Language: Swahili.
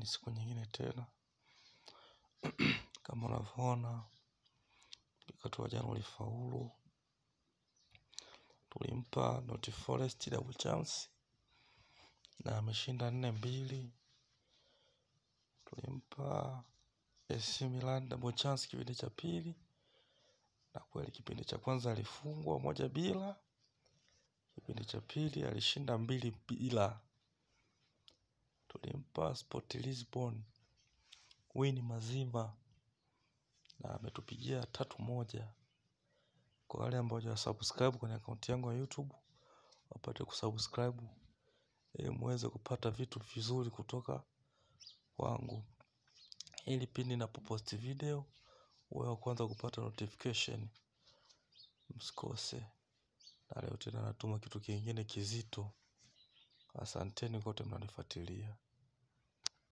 ni siku nyingine tena. Kama unavyoona mchakato wa jana ulifaulu. Tulimpa Nottingham Forest double chance na ameshinda 4-2. Tulimpa AC Milan double chance kipindi cha pili, na kweli kipindi cha kwanza alifungwa 1-0. Kipindi cha pili alishinda 2-0. Tulimpa Sport Lisbon win mazima na ametupigia 3-1. Kwa wale ambao hawajasubscribe kwenye account yangu ya YouTube, wapate kusubscribe ili muweze kupata vitu vizuri kutoka kwangu, ili pindi ninapopost video uwe wa kwanza kupata notification. Msikose. Na leo tena natuma kitu kingine kizito. Asanteni kote mnanifuatilia.